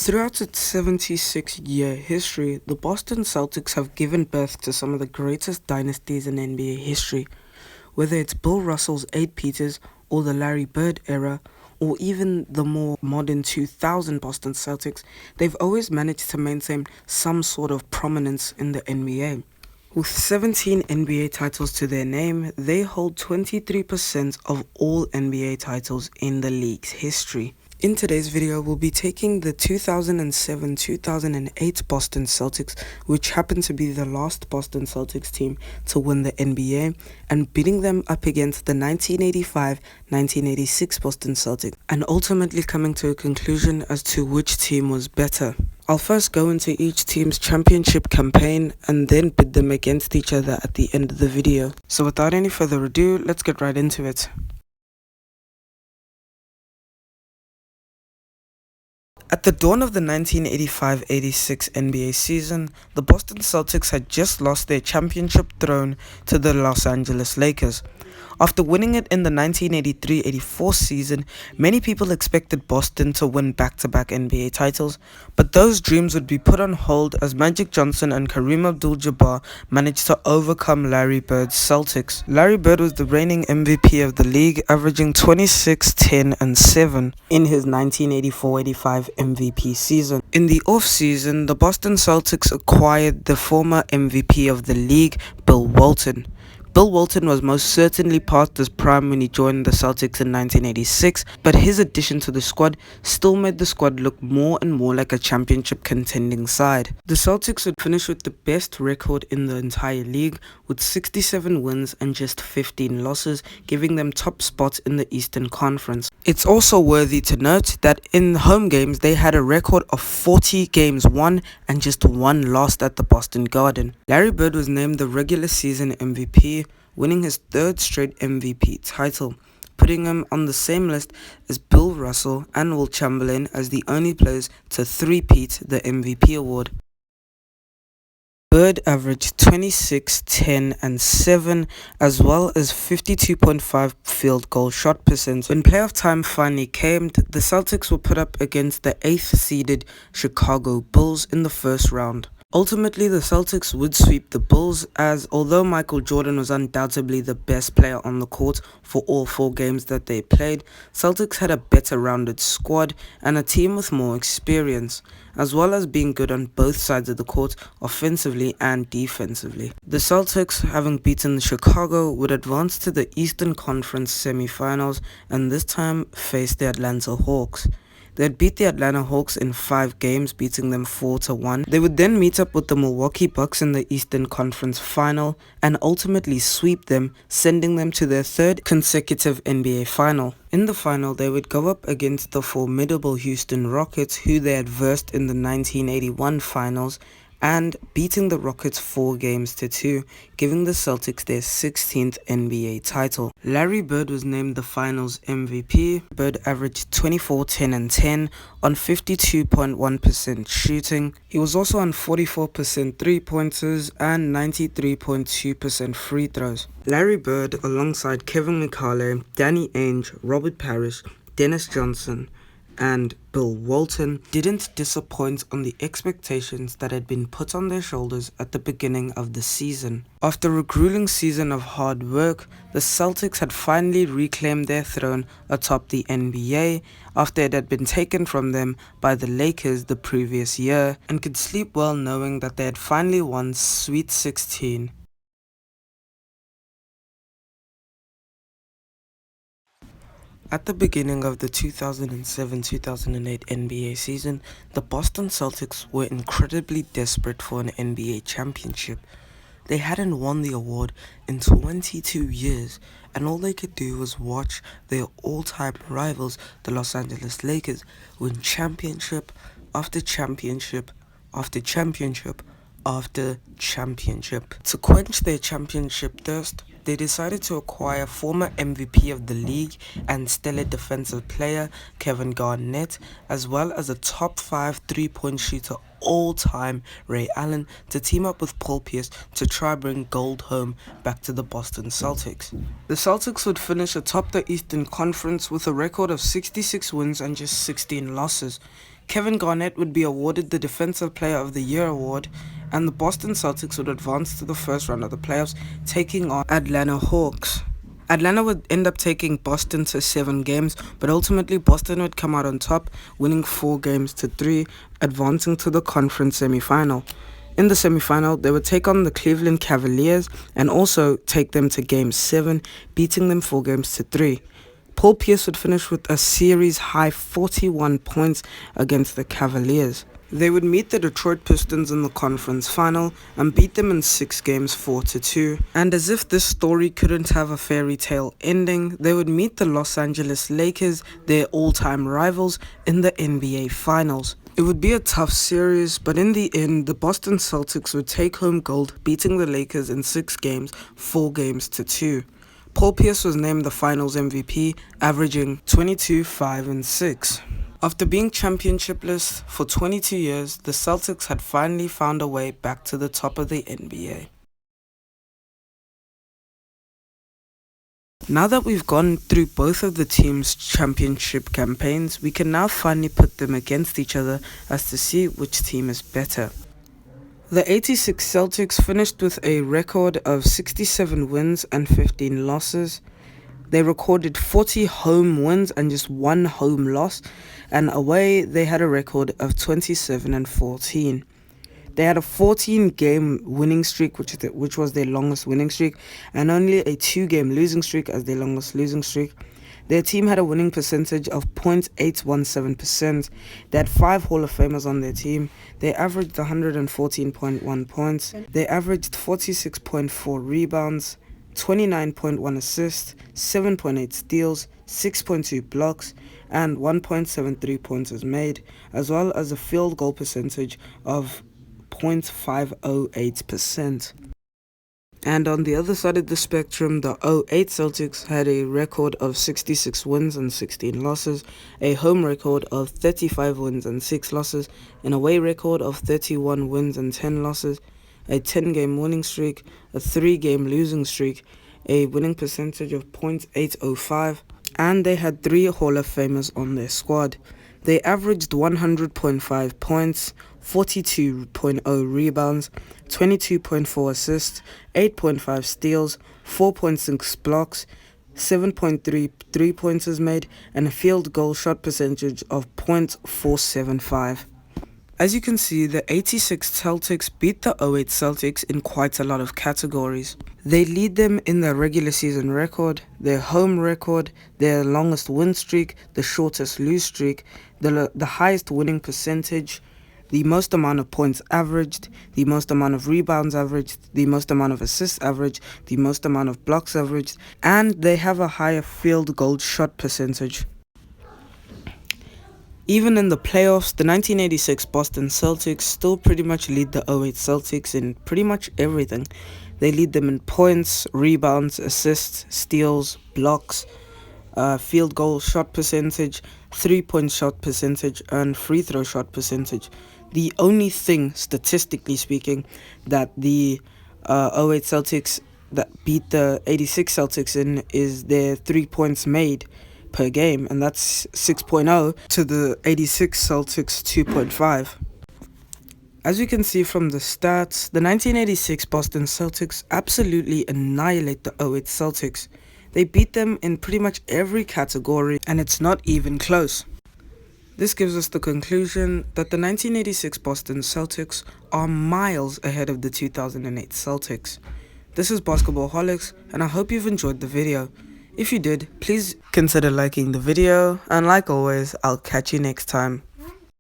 Throughout its 76-year history, the Boston Celtics have given birth to some of the greatest dynasties in NBA history. Whether it's Bill Russell's 8 Peters or the Larry Bird era, or even the more modern 2000 Boston Celtics, they've always managed to maintain some sort of prominence in the NBA. With 17 NBA titles to their name, they hold 23% of all NBA titles in the league's history. In today's video, we'll be taking the 2007-2008 Boston Celtics, which happened to be the last Boston Celtics team to win the NBA, and beating them up against the 1985-1986 Boston Celtics, and ultimately coming to a conclusion as to which team was better. I'll first go into each team's championship campaign and then pit them against each other at the end of the video. So without any further ado, let's get right into it. At the dawn of the 1985-86 NBA season, the Boston Celtics had just lost their championship throne to the Los Angeles Lakers. After winning it in the 1983-84 season, many people expected Boston to win back-to-back NBA titles, but those dreams would be put on hold as Magic Johnson and Kareem Abdul-Jabbar managed to overcome Larry Bird's Celtics. Larry Bird was the reigning MVP of the league, averaging 26, 10, and 7 in his 1984-85 MVP season. In the off-season, the Boston Celtics acquired the former MVP of the league, Bill Walton. Bill Walton was most certainly past his prime when he joined the Celtics in 1986, but his addition to the squad still made the squad look more and more like a championship contending side. The Celtics would finish with the best record in the entire league, with 67 wins and just 15 losses, giving them top spots in the Eastern Conference. It's also worthy to note that in home games they had a record of 40 games won and just 1 lost at the Boston Garden. Larry Bird was named the regular season MVP, winning his 3rd straight MVP title, putting him on the same list as Bill Russell and Wilt Chamberlain as the only players to three-peat the MVP award. Bird averaged 26, 10, and 7, as well as 52.5 field goal shot percentage. When playoff time finally came, the Celtics were put up against the 8th-seeded Chicago Bulls in the first round. Ultimately, the Celtics would sweep the Bulls, as although Michael Jordan was undoubtedly the best player on the court for all 4 games that they played, Celtics had a better rounded squad and a team with more experience, as well as being good on both sides of the court, offensively and defensively. The Celtics, having beaten Chicago, would advance to the Eastern Conference semifinals and this time face the Atlanta Hawks. They had beat the Atlanta Hawks in 5 games, beating them 4-1. They would then meet up with the Milwaukee Bucks in the Eastern Conference Final and ultimately sweep them, sending them to their 3rd consecutive NBA Final. In the final, they would go up against the formidable Houston Rockets, who they had versed in the 1981 Finals, and beating the Rockets 4-2, giving the Celtics their 16th NBA title. Larry Bird was named the finals MVP. Bird averaged 24, 10, and 10 on 52.1% shooting. He was also on 44% three-pointers and 93.2% free throws. Larry Bird, alongside Kevin McHale, Danny Ainge, Robert Parrish, Dennis Johnson, and Bill Walton, didn't disappoint on the expectations that had been put on their shoulders at the beginning of the season. After a grueling season of hard work, the Celtics had finally reclaimed their throne atop the NBA after it had been taken from them by the Lakers the previous year, and could sleep well knowing that they had finally won Sweet 16. At the beginning of the 2007-2008 NBA season, the Boston Celtics were incredibly desperate for an NBA championship. They hadn't won the award in 22 years, and all they could do was watch their all-time rivals, the Los Angeles Lakers, win championship after championship after championship after championship. To quench their championship thirst, they decided to acquire former MVP of the league and stellar defensive player Kevin Garnett, as well as a top 5 3-point shooter all-time Ray Allen, to team up with Paul Pierce to try bring gold home back to the Boston Celtics. The Celtics would finish atop the Eastern Conference with a record of 66 wins and just 16 losses, Kevin Garnett would be awarded the Defensive Player of the Year award, and the Boston Celtics would advance to the first round of the playoffs, taking on Atlanta Hawks. Atlanta would end up taking Boston to 7 games, but ultimately Boston would come out on top, winning 4 games to 3, advancing to the conference semifinal. In the semifinal, they would take on the Cleveland Cavaliers and also take them to Game 7, beating them 4 games to 3. Paul Pierce would finish with a series-high 41 points against the Cavaliers. They would meet the Detroit Pistons in the conference final and beat them in 6 games 4-2. And as if this story couldn't have a fairy tale ending, they would meet the Los Angeles Lakers, their all-time rivals, in the NBA Finals. It would be a tough series, but in the end, the Boston Celtics would take home gold, beating the Lakers in 6 games 4 games to 2. Paul Pierce was named the Finals MVP, averaging 22, 5, and 6. After being championshipless for 22 years, the Celtics had finally found a way back to the top of the NBA. Now that we've gone through both of the teams' championship campaigns, we can now finally put them against each other as to see which team is better. The 86 Celtics finished with a record of 67 wins and 15 losses. They recorded 40 home wins and just 1 home loss, and away they had a record of 27 and 14. They had a 14-game winning streak, which was their longest winning streak, and only a 2-game losing streak as their longest losing streak. Their team had a winning percentage of .817%. They had 5 Hall of Famers on their team. They averaged 114.1 points. They averaged 46.4 rebounds, 29.1 assists, 7.8 steals, 6.2 blocks, and 1.73 points was made, as well as a field goal percentage of .508%. And on the other side of the spectrum, the 08 Celtics had a record of 66 wins and 16 losses, a home record of 35 wins and 6 losses, an away record of 31 wins and 10 losses, a 10-game winning streak, a 3-game losing streak, a winning percentage of .805, and they had 3 Hall of Famers on their squad. They averaged 100.5 points, 42.0 rebounds, 22.4 assists, 8.5 steals, 4.6 blocks, 7.3 3-pointers made, and a field goal shot percentage of .475. As you can see, the 86 Celtics beat the 08 Celtics in quite a lot of categories. They lead them in their regular season record, their home record, their longest win streak, the shortest lose streak, the highest winning percentage, the most amount of points averaged, the most amount of rebounds averaged, the most amount of assists averaged, the most amount of blocks averaged, and they have a higher field goal shot percentage. Even in the playoffs, the 1986 Boston Celtics still pretty much lead the 08 Celtics in pretty much everything. They lead them in points, rebounds, assists, steals, blocks, field goal shot percentage, 3-point shot percentage, and free throw shot percentage. The only thing, statistically speaking, that the 08 Celtics that beat the 86 Celtics in is their 3 points made per game, and that's 6.0 to the 86 Celtics 2.5. As you can see from the stats, the 1986 Boston Celtics absolutely annihilate the 08 Celtics. They beat them in pretty much every category, and it's not even close. This gives us the conclusion that the 1986 Boston Celtics are miles ahead of the 2008 Celtics. This is Basketballholics, and I hope you've enjoyed the video. If you did, please consider liking the video, and like always, I'll catch you next time.